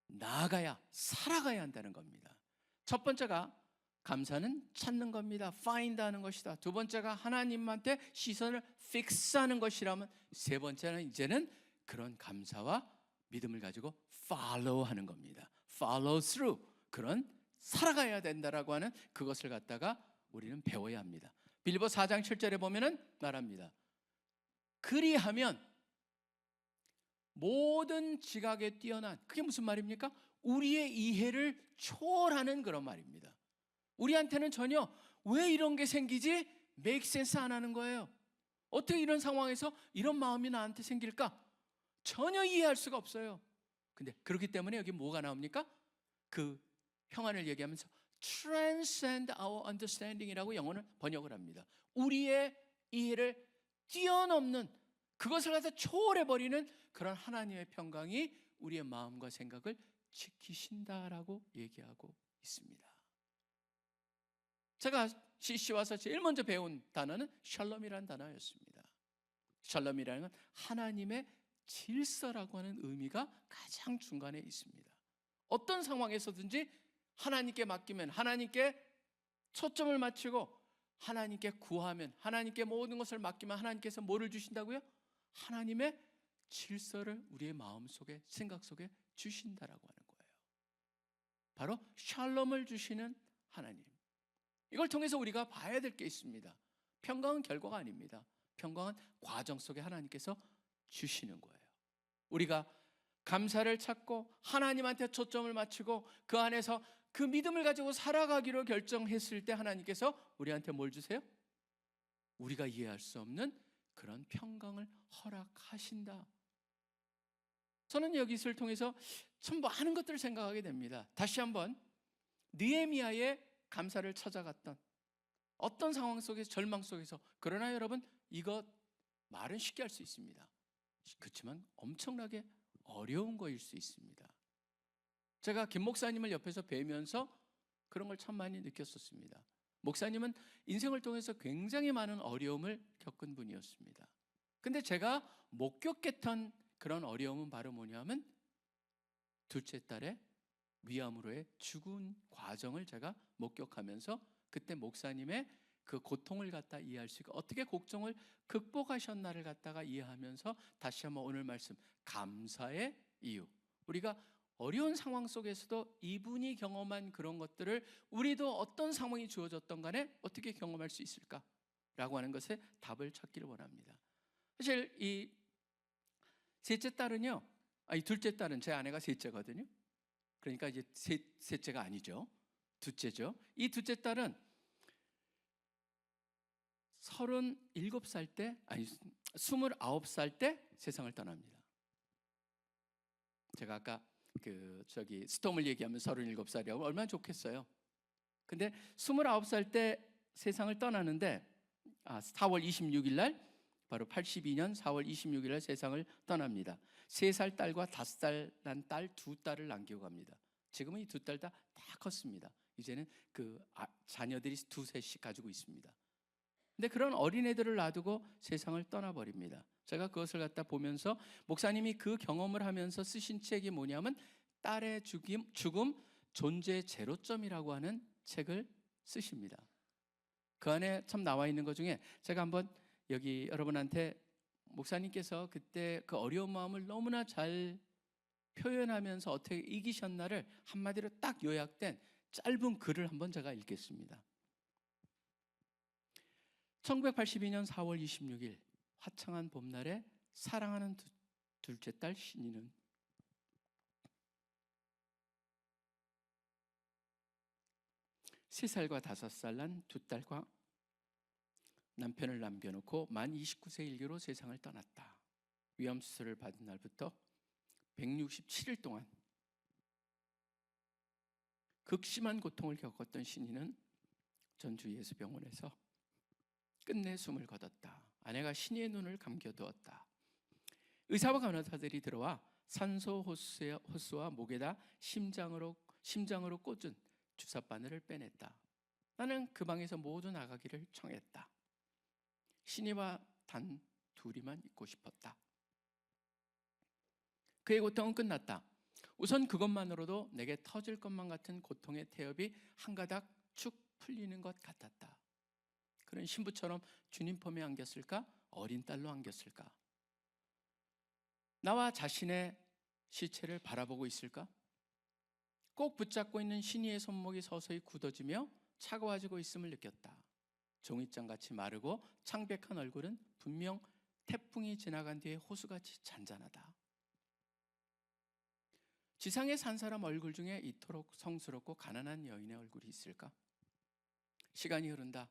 나아가야, 살아가야 한다는 겁니다. 첫 번째가 감사는 찾는 겁니다. find 하는 것이다. 두 번째가 하나님한테 시선을 fix하는 것이라면, 세 번째는 이제는 그런 감사와 믿음을 가지고 follow 하는 겁니다. follow through, 그런 살아가야 된다라고 하는 그것을 갖다가 우리는 배워야 합니다. 빌립보 4장 7절에 보면은 말합니다. 그리하면 모든 지각에 뛰어난, 그게 무슨 말입니까? 우리의 이해를 초월하는 그런 말입니다. 우리한테는 전혀 왜 이런 게 생기지? make sense 안 하는 거예요. 어떻게 이런 상황에서 이런 마음이 나한테 생길까? 전혀 이해할 수가 없어요. 근데 그렇기 때문에 여기 뭐가 나옵니까? 그 평안을 얘기하면서 transcend our understanding이라고 영어는 번역을 합니다. 우리의 이해를 뛰어넘는, 그것을 갖다 초월해버리는 그런 하나님의 평강이 우리의 마음과 생각을 지키신다라고 얘기하고 있습니다. 제가 CC 와서 제일 먼저 배운 단어는 샬롬이라는 단어였습니다. 샬롬이라는 건 하나님의 질서라고 하는 의미가 가장 중간에 있습니다. 어떤 상황에서든지 하나님께 맡기면, 하나님께 초점을 맞추고 하나님께 구하면, 하나님께 모든 것을 맡기면 하나님께서 뭐를 주신다고요? 하나님의 질서를 우리의 마음속에, 생각 속에 주신다라고 하는 거예요. 바로 샬롬을 주시는 하나님. 이걸 통해서 우리가 봐야 될 게 있습니다. 평강은 결과가 아닙니다. 평강은 과정 속에 하나님께서 주시는 거예요. 우리가 감사를 찾고 하나님한테 초점을 맞추고 그 안에서 그 믿음을 가지고 살아가기로 결정했을 때 하나님께서 우리한테 뭘 주세요? 우리가 이해할 수 없는 그런 평강을 허락하신다. 저는 여기를 통해서 참 많은 것들을 생각하게 됩니다. 다시 한번 느헤미야의 감사를 찾아갔던 어떤 상황 속에서, 절망 속에서, 그러나 여러분 이것 말은 쉽게 할 수 있습니다. 그렇지만 엄청나게 어려운 거일 수 있습니다. 제가 김 목사님을 옆에서 뵈면서 그런 걸 참 많이 느꼈었습니다. 목사님은 인생을 통해서 굉장히 많은 어려움을 겪은 분이었습니다. 근데 제가 목격했던 그런 어려움은 바로 뭐냐면 둘째 딸의 위암으로의 죽은 과정을 제가 목격하면서 그때 목사님의 그 고통을 갖다 이해할 수 있고 어떻게 고통을 극복하셨나를 갖다가 이해하면서 다시 한번 오늘 말씀, 감사의 이유, 우리가 어려운 상황 속에서도 이분이 경험한 그런 것들을 우리도 어떤 상황이 주어졌던 간에 어떻게 경험할 수 있을까라고 하는 것에 답을 찾기를 원합니다. 사실 이 셋째 딸은요, 이 둘째 딸은 제 아내가 셋째거든요. 그러니까 이제 셋째가 아니죠, 둘째죠. 이 둘째 딸은 37살 때, 아니 29살 때 세상을 떠납니다. 제가 아까 스톰을 얘기하면 37살이라고 얼마나 좋겠어요. 근데 29살 때 세상을 떠나는데 4월 26일 날, 바로 82년 4월 26일 날 세상을 떠납니다. 3살 딸과 5살 난 딸 두 딸을 남기고 갑니다. 지금은 이 두 딸 다 컸습니다. 이제는 자녀들이 두셋씩 가지고 있습니다. 근데 그런 어린애들을 놔두고 세상을 떠나버립니다. 제가 그것을 갖다 보면서 목사님이 그 경험을 하면서 쓰신 책이 뭐냐면 딸의 죽음 존재의 제로점이라고 하는 책을 쓰십니다. 그 안에 참 나와 있는 것 중에 제가 한번 여기 여러분한테 목사님께서 그때 그 어려운 마음을 너무나 잘 표현하면서 어떻게 이기셨나를 한마디로 딱 요약된 짧은 글을 한번 제가 읽겠습니다. 1982년 4월 26일 화창한 봄날에 사랑하는 둘째 딸 신이는 3살과 5살 난 두 딸과 남편을 남겨놓고 만 29세 일기로 세상을 떠났다. 위암수술을 받은 날부터 167일 동안 극심한 고통을 겪었던 신이는 전주 예수병원에서 끝내 숨을 거뒀다. 아내가 신이의 눈을 감겨두었다. 의사와 간호사들이 들어와 산소 호스와 목에다 심장으로 꽂은 주사 바늘을 빼냈다. 나는 그 방에서 모두 나가기를 청했다. 신이와 단 둘이만 있고 싶었다. 그의 고통은 끝났다. 우선 그것만으로도 내게 터질 것만 같은 고통의 태엽이 한 가닥 축 풀리는 것 같았다. 그는 신부처럼 주님 품에 안겼을까? 어린 딸로 안겼을까? 나와 자신의 시체를 바라보고 있을까? 꼭 붙잡고 있는 신이의 손목이 서서히 굳어지며 차가워지고 있음을 느꼈다. 종이장같이 마르고 창백한 얼굴은 분명 태풍이 지나간 뒤에 호수같이 잔잔하다. 지상에 산 사람 얼굴 중에 이토록 성스럽고 가난한 여인의 얼굴이 있을까? 시간이 흐른다.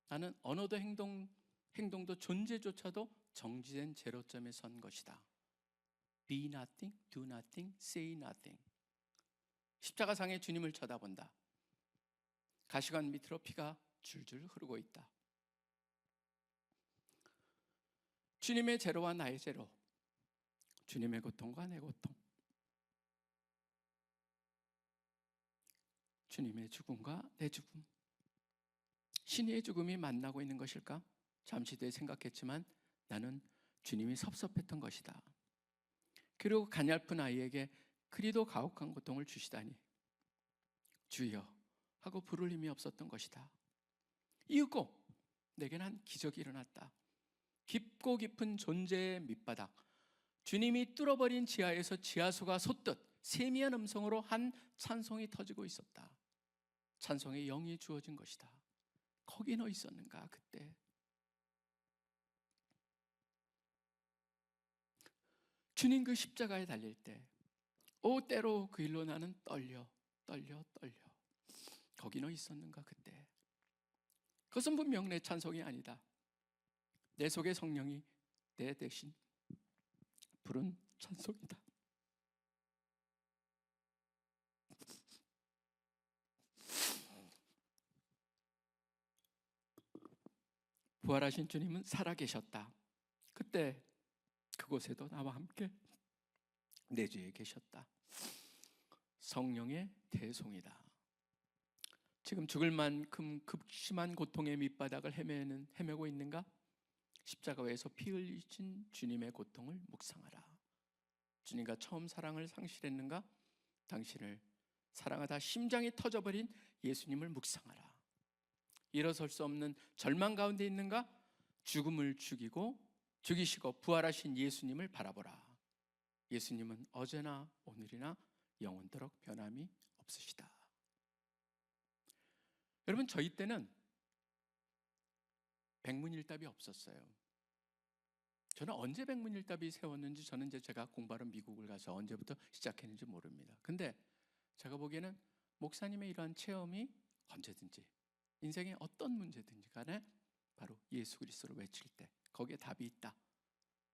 나는 언어도 행동도 존재조차도 정지된 제로점에 선 것이다. Be nothing, do nothing, say nothing. 십자가상의 주님을 쳐다본다. 가시관 밑으로 피가 줄줄 흐르고 있다. 주님의 제로와 나의 제로, 주님의 고통과 내 고통, 주님의 죽음과 내 죽음, 신의 죽음이 만나고 있는 것일까? 잠시 뒤에 생각했지만 나는 주님이 섭섭했던 것이다. 그리고 가냘픈 아이에게 그리도 가혹한 고통을 주시다니 주여 하고 부를 힘이 없었던 것이다. 이윽고 내게는 한 기적이 일어났다. 깊고 깊은 존재의 밑바닥, 주님이 뚫어버린 지하에서 지하수가 솟듯 세미한 음성으로 한 찬송이 터지고 있었다. 찬송의 영이 주어진 것이다. 거기 너 있었는가 그때? 주님 그 십자가에 달릴 때, 때로 그 일로 나는 떨려. 거기 너 있었는가 그때? 그것은 분명 내 찬송이 아니다. 내 속의 성령이 내 대신 부른 찬송이다. 부활하신 주님은 살아계셨다. 그때 그곳에도 나와 함께 내 주에 계셨다. 성령의 대송이다. 지금 죽을 만큼 극심한 고통의 밑바닥을 헤매고 있는가? 십자가에서 피 흘리신 주님의 고통을 묵상하라. 주님과 처음 사랑을 상실했는가? 당신을 사랑하다 심장이 터져버린 예수님을 묵상하라. 일어설 수 없는 절망 가운데 있는가? 죽음을 죽이시고 부활하신 예수님을 바라보라. 예수님은 어제나 오늘이나 영원토록 변함이 없으시다. 여러분, 저희 때는 백문일답이 없었어요. 저는 언제 백문일답이 세웠는지 저는 이제 제가 공부하러 미국을 가서 언제부터 시작했는지 모릅니다. 근데 제가 보기에는 목사님의 이러한 체험이 언제든지 인생의 어떤 문제든지 간에 바로 예수 그리스도를 외칠 때 거기에 답이 있다.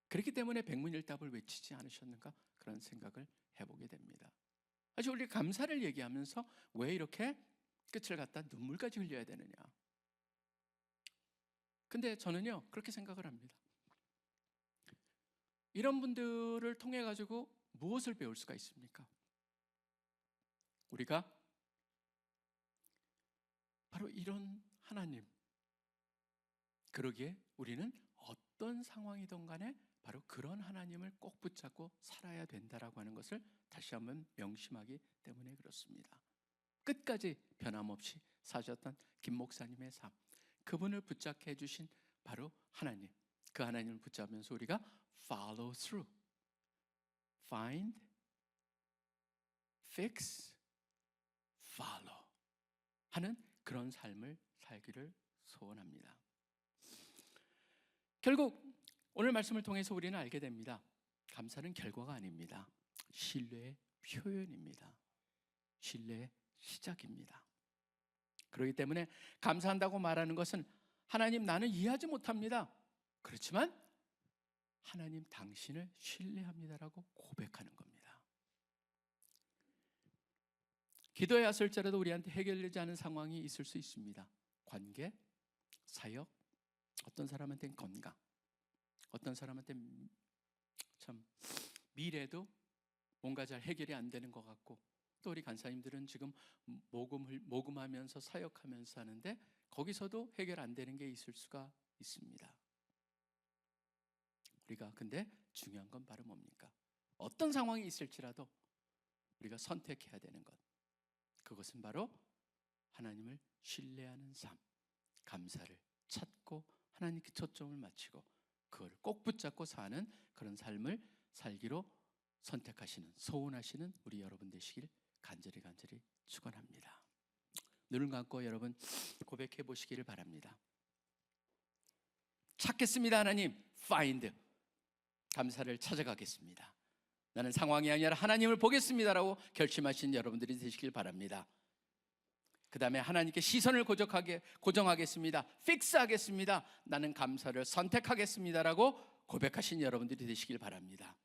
그렇기 때문에 백문일답을 외치지 않으셨는가 그런 생각을 해보게 됩니다. 아주 우리 감사를 얘기하면서 왜 이렇게 끝을 갖다 눈물까지 흘려야 되느냐. 근데 저는요 그렇게 생각을 합니다. 이런 분들을 통해 가지고 무엇을 배울 수가 있습니까? 우리가 바로 이런 하나님. 그러기에 우리는 어떤 상황이든 간에 바로 그런 하나님을 꼭 붙잡고 살아야 된다라고 하는 것을 다시 한번 명심하기 때문에 그렇습니다. 끝까지 변함없이 사셨던 김 목사님의 삶, 그분을 붙잡게 해주신 바로 하나님, 그 하나님을 붙잡으면서 우리가 follow through, find, fix, follow 하는 그런 삶을 살기를 소원합니다. 결국 오늘 말씀을 통해서 우리는 알게 됩니다. 감사는 결과가 아닙니다. 신뢰의 표현입니다. 신뢰의 시작입니다. 그렇기 때문에 감사한다고 말하는 것은 하나님 나는 이해하지 못합니다. 그렇지만 하나님 당신을 신뢰합니다라고 고백하는 겁니다. 기도해야 할지라도 우리한테 해결되지 않은 상황이 있을 수 있습니다. 관계, 사역, 어떤 사람한테는 건강, 어떤 사람한테는 참 미래도 뭔가 잘 해결이 안 되는 것 같고, 또 우리 간사님들은 지금 모금하면서 사역하면서 하는데 거기서도 해결 안 되는 게 있을 수가 있습니다. 우리가 근데 중요한 건 바로 뭡니까? 어떤 상황이 있을지라도 우리가 선택해야 되는 것, 그것은 바로 하나님을 신뢰하는 삶, 감사를 찾고 하나님께 초점을 맞추고 그걸 꼭 붙잡고 사는 그런 삶을 살기로 선택하시는, 소원하시는 우리 여러분 되시길 간절히 축원합니다. 눈을 감고 여러분 고백해 보시기를 바랍니다. 찾겠습니다. 하나님, find, 감사를 찾아가겠습니다. 나는 상황이 아니라 하나님을 보겠습니다라고 결심하신 여러분들이 되시길 바랍니다. 그 다음에 하나님께 시선을 고정하겠습니다. 픽스하겠습니다. 나는 감사를 선택하겠습니다라고 고백하신 여러분들이 되시길 바랍니다.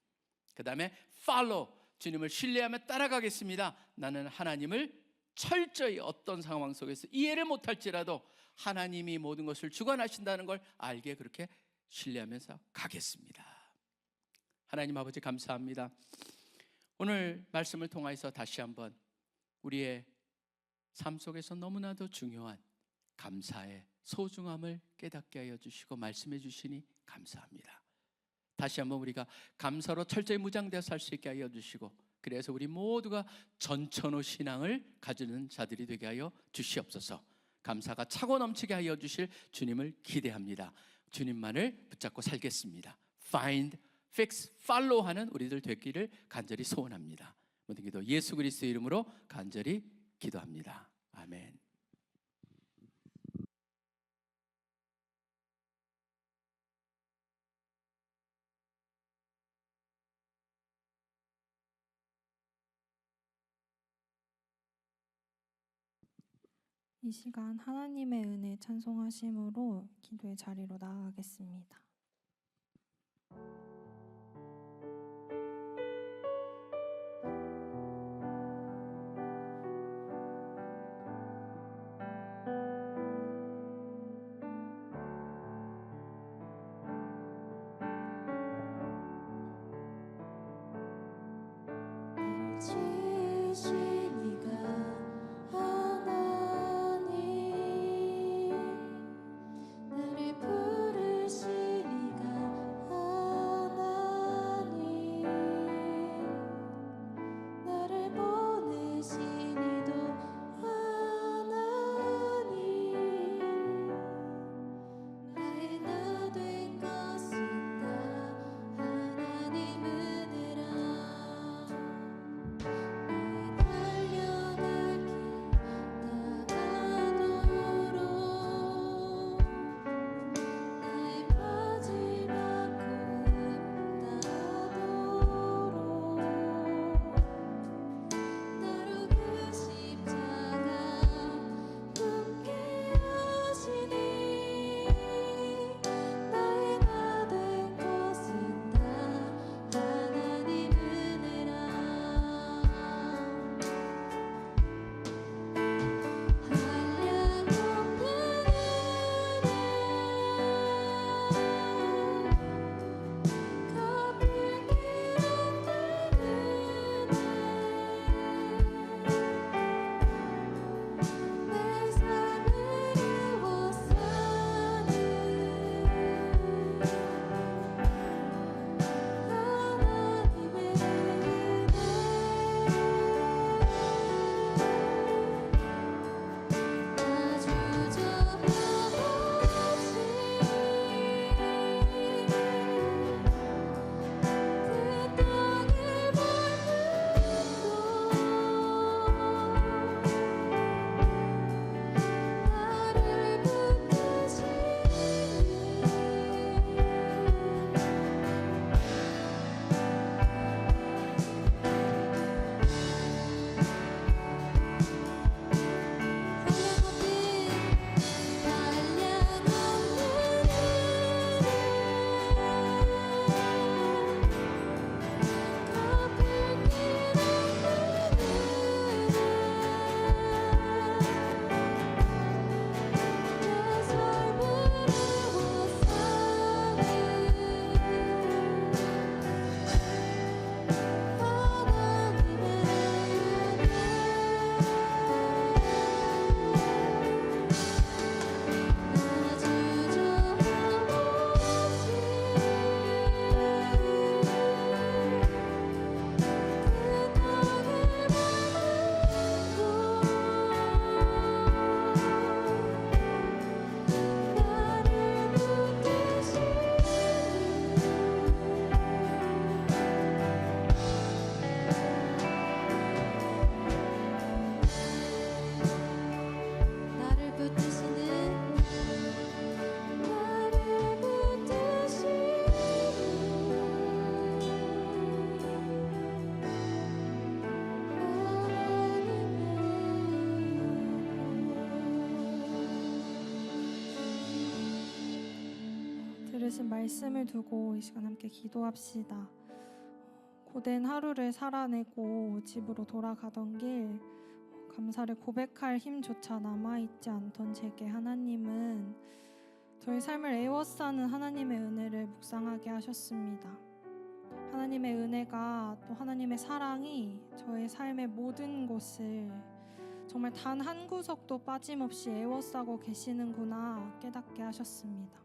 그 다음에 follow, 주님을 신뢰하며 따라가겠습니다. 나는 하나님을 철저히 어떤 상황 속에서 이해를 못할지라도 하나님이 모든 것을 주관하신다는 걸 알게 그렇게 신뢰하면서 가겠습니다. 하나님 아버지 감사합니다. 오늘 말씀을 통해서 다시 한번 우리의 삶 속에서 너무나도 중요한 감사의 소중함을 깨닫게 하여 주시고 말씀해 주시니 감사합니다. 다시 한번 우리가 감사로 철저히 무장되어 살 수 있게 하여 주시고, 그래서 우리 모두가 전천후 신앙을 가지는 자들이 되게 하여 주시옵소서. 감사가 차고 넘치게 하여 주실 주님을 기대합니다. 주님만을 붙잡고 살겠습니다. Find, fix, follow 하는 우리들 되기를 간절히 소원합니다. 모든 기도 예수 그리스도의 이름으로 간절히 기도합니다. 아멘. 이 시간 하나님의 은혜 찬송하심으로 기도의 자리로 나아가겠습니다. 지으시니가 하나님, 나를 부르시니가 하나님, 들으신 말씀을 두고 이 시간 함께 기도합시다. 고된 하루를 살아내고 집으로 돌아가던 길 감사를 고백할 힘조차 남아있지 않던 제게 하나님은 저의 삶을 애워싸는 하나님의 은혜를 묵상하게 하셨습니다. 하나님의 은혜가 또 하나님의 사랑이 저의 삶의 모든 것을 정말 단 한 구석도 빠짐없이 애워싸고 계시는구나 깨닫게 하셨습니다.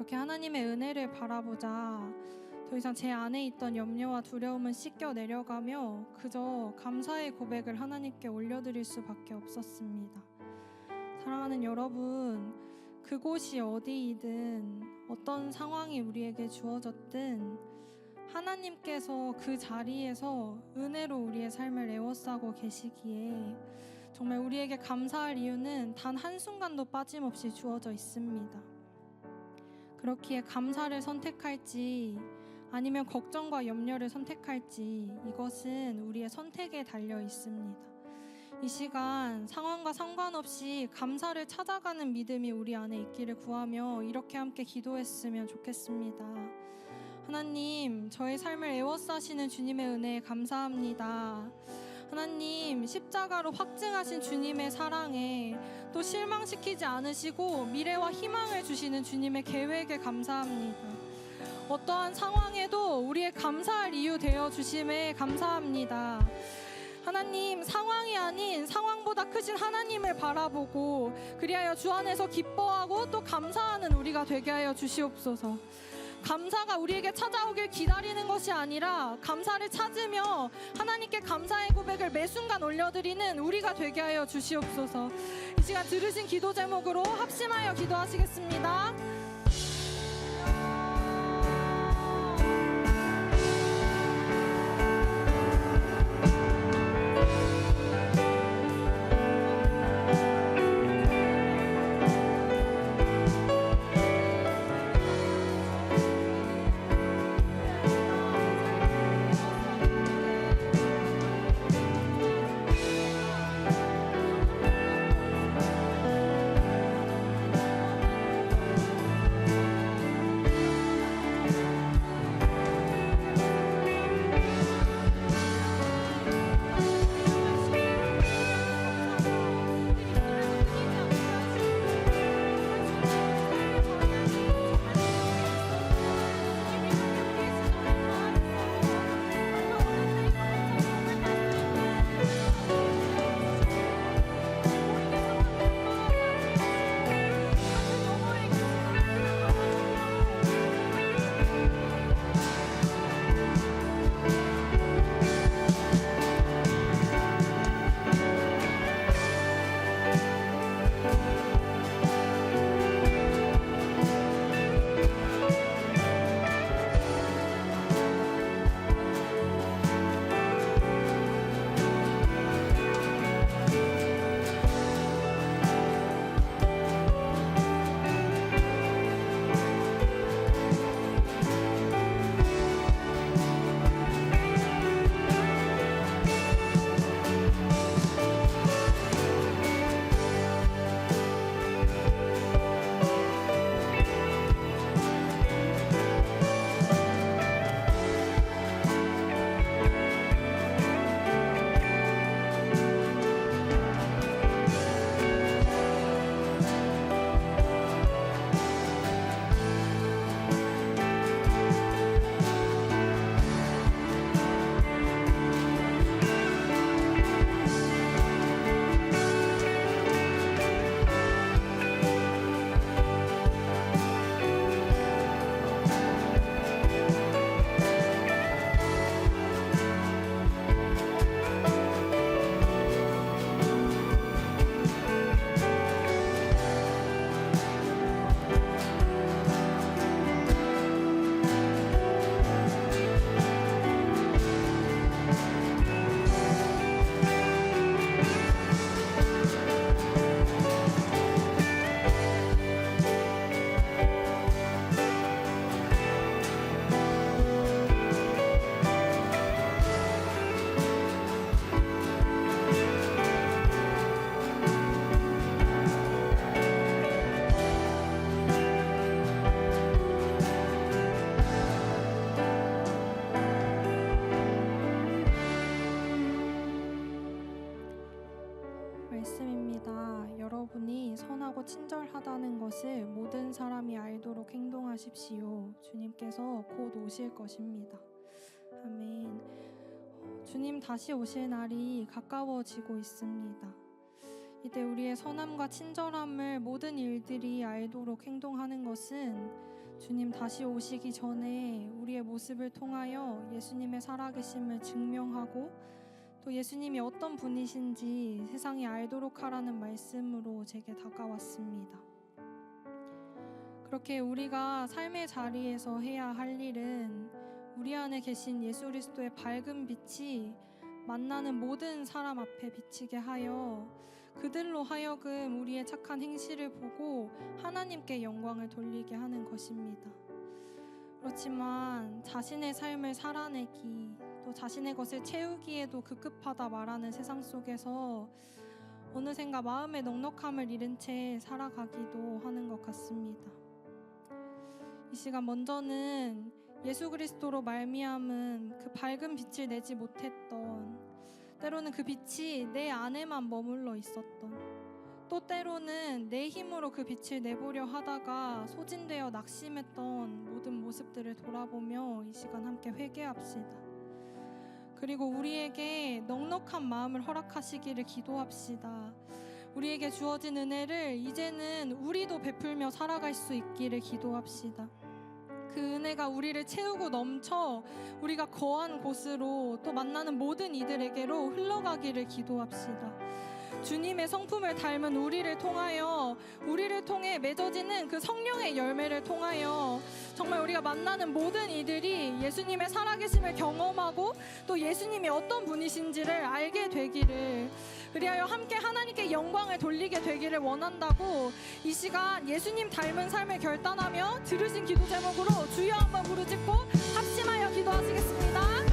그렇게 하나님의 은혜를 바라보자 더 이상 제 안에 있던 염려와 두려움은 씻겨 내려가며 그저 감사의 고백을 하나님께 올려드릴 수밖에 없었습니다. 사랑하는 여러분, 그곳이 어디이든 어떤 상황이 우리에게 주어졌든 하나님께서 그 자리에서 은혜로 우리의 삶을 애워싸고 계시기에 정말 우리에게 감사할 이유는 단 한순간도 빠짐없이 주어져 있습니다. 그렇기에 감사를 선택할지 아니면 걱정과 염려를 선택할지 이것은 우리의 선택에 달려 있습니다. 이 시간 상황과 상관없이 감사를 찾아가는 믿음이 우리 안에 있기를 구하며 이렇게 함께 기도했으면 좋겠습니다. 하나님, 저의 삶을 애워싸시는 주님의 은혜에 감사합니다. 하나님, 십자가로 확증하신 주님의 사랑에 또 실망시키지 않으시고 미래와 희망을 주시는 주님의 계획에 감사합니다. 어떠한 상황에도 우리의 감사할 이유 되어 주심에 감사합니다. 하나님, 상황이 아닌 상황보다 크신 하나님을 바라보고 그리하여 주 안에서 기뻐하고 또 감사하는 우리가 되게 하여 주시옵소서. 감사가 우리에게 찾아오길 기다리는 것이 아니라 감사를 찾으며 하나님께 감사의 고백을 매 순간 올려드리는 우리가 되게 하여 주시옵소서. 이 시간 들으신 기도 제목으로 합심하여 기도하시겠습니다. 선하고 친절하다는 것을 모든 사람이 알도록 행동하십시오. 주님께서 곧 오실 것입니다. 아멘. 주님 다시 오실 날이 가까워지고 있습니다. 이때 우리의 선함과 친절함을 모든 일들이 알도록 행동하는 것은 주님 다시 오시기 전에 우리의 모습을 통하여 예수님의 살아계심을 증명하고 또 예수님이 어떤 분이신지 세상이 알도록 하라는 말씀으로 제게 다가왔습니다. 그렇게 우리가 삶의 자리에서 해야 할 일은 우리 안에 계신 예수 그리스도의 밝은 빛이 만나는 모든 사람 앞에 비치게 하여 그들로 하여금 우리의 착한 행실을 보고 하나님께 영광을 돌리게 하는 것입니다. 그렇지만 자신의 삶을 살아내기 또 자신의 것을 채우기에도 급급하다 말하는 세상 속에서 어느샌가 마음의 넉넉함을 잃은 채 살아가기도 하는 것 같습니다. 이 시간 먼저는 예수 그리스도로 말미암은 그 밝은 빛을 내지 못했던, 때로는 그 빛이 내 안에만 머물러 있었던, 또 때로는 내 힘으로 그 빛을 내보려 하다가 소진되어 낙심했던 모든 모습들을 돌아보며 이 시간 함께 회개합시다. 그리고 우리에게 넉넉한 마음을 허락하시기를 기도합시다. 우리에게 주어진 은혜를 이제는 우리도 베풀며 살아갈 수 있기를 기도합시다. 그 은혜가 우리를 채우고 넘쳐 우리가 거한 곳으로 또 만나는 모든 이들에게로 흘러가기를 기도합시다. 주님의 성품을 닮은 우리를 통해 맺어지는 그 성령의 열매를 통하여 정말 우리가 만나는 모든 이들이 예수님의 살아계심을 경험하고 또 예수님이 어떤 분이신지를 알게 되기를, 그리하여 함께 하나님께 영광을 돌리게 되기를 원한다고 이 시간 예수님 닮은 삶을 결단하며 들으신 기도 제목으로 주여 한번 부르짖고 합심하여 기도하시겠습니다.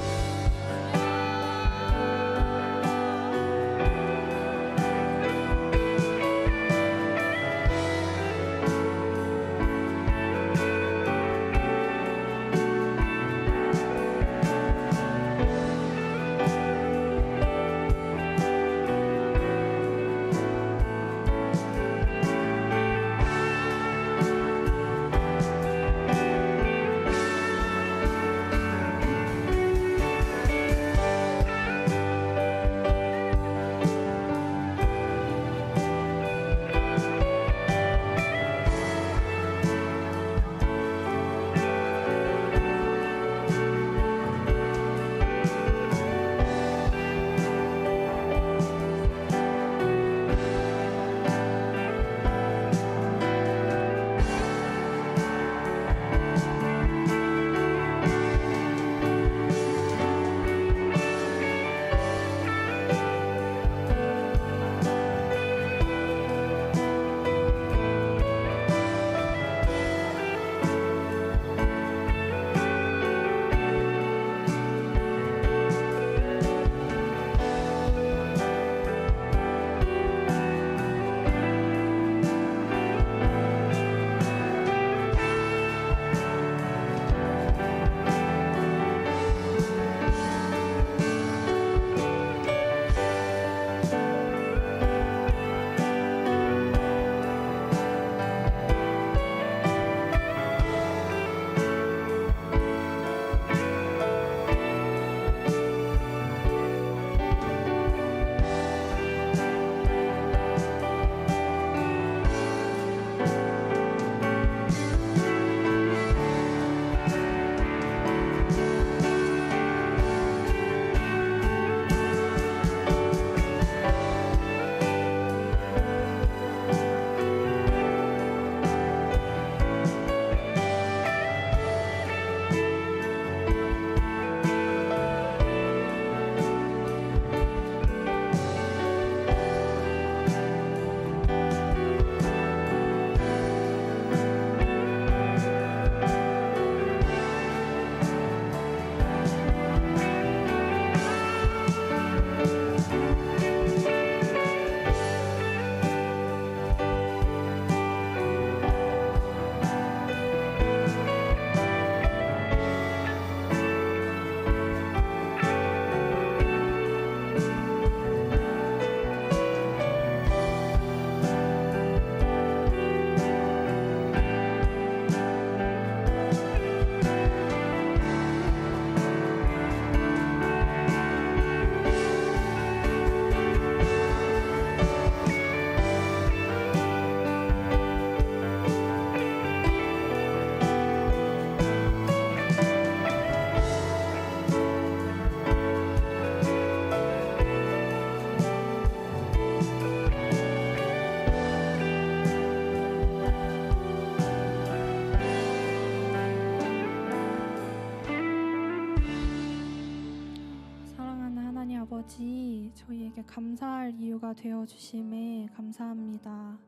아버지, 저희에게 감사할 이유가 되어 주심에 감사합니다.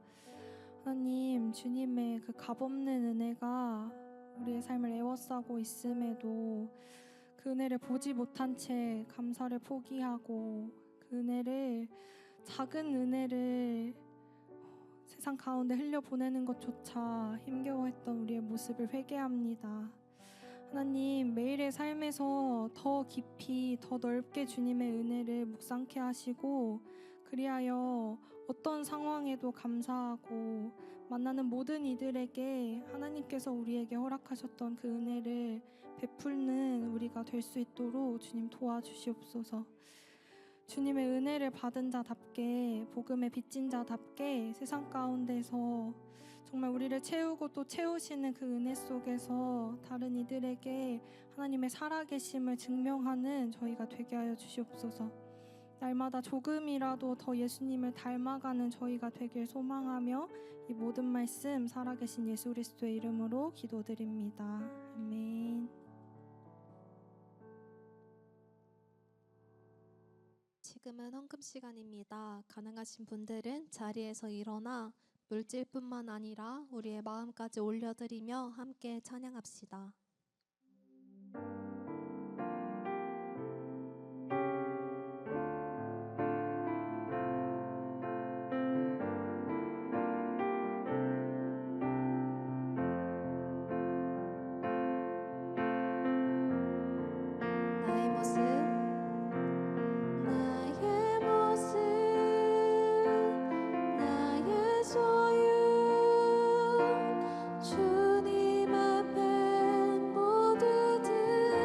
하나님, 주님의 그 값없는 은혜가 우리의 삶을 에워싸고 있음에도 그 은혜를 보지 못한 채 감사를 포기하고 그 은혜를, 작은 은혜를 세상 가운데 흘려보내는 것조차 힘겨워했던 우리의 모습을 회개합니다. 하나님, 매일의 삶에서 더 깊이, 더 넓게 주님의 은혜를 묵상케 하시고, 그리하여 어떤 상황에도 감사하고 만나는 모든 이들에게 하나님께서 우리에게 허락하셨던 그 은혜를 베풀는 우리가 될 수 있도록 주님 도와주시옵소서. 주님의 은혜를 받은 자답게, 복음의 빚진 자답게 세상 가운데서 정말 우리를 채우고 또 채우시는 그 은혜 속에서 다른 이들에게 하나님의 살아계심을 증명하는 저희가 되게 하여 주시옵소서. 날마다 조금이라도 더 예수님을 닮아가는 저희가 되길 소망하며 이 모든 말씀 살아계신 예수 그리스도의 이름으로 기도드립니다. 아멘. 지금은 헌금 시간입니다. 가능하신 분들은 자리에서 일어나 물질뿐만 아니라 우리의 마음까지 올려드리며 함께 찬양합시다. 나의 모습, 나의 모습, 나의 소유, 주님 앞에 모두 드려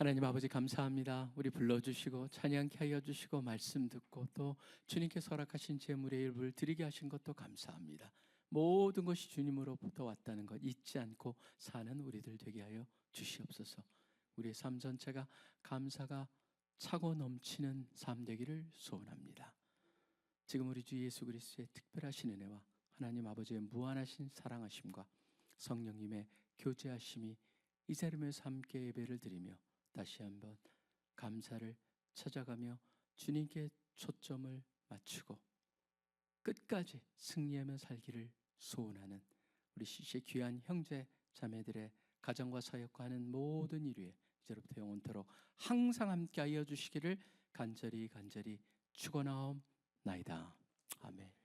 하나님 아버지 감사합니다. 우리 불러주시고 찬양케 하여 주시고 말씀 듣고 또 주님께서 허락하신 제물의 일부를 드리게 하신 것도 감사합니다. 모든 것이 주님으로부터 왔다는 것 잊지 않고 사는 우리들 되게 하여 주시옵소서. 우리의 삶 전체가 감사가 차고 넘치는 삶 되기를 소원합니다. 지금 우리 주 예수 그리스도의 특별하신 은혜와 하나님 아버지의 무한하신 사랑하심과 성령님의 교제하심이 이 자리에서 함께 예배를 드리며 다시 한번 감사를 찾아가며 주님께 초점을 맞추고 끝까지 승리하며 살기를 소원하는 우리 CC의 귀한 형제 자매들의 가정과 사역과 하는 모든 일 위에 이제부터 영원토록 항상 함께 하여 주시기를 간절히 축원하옵나이다. 아멘.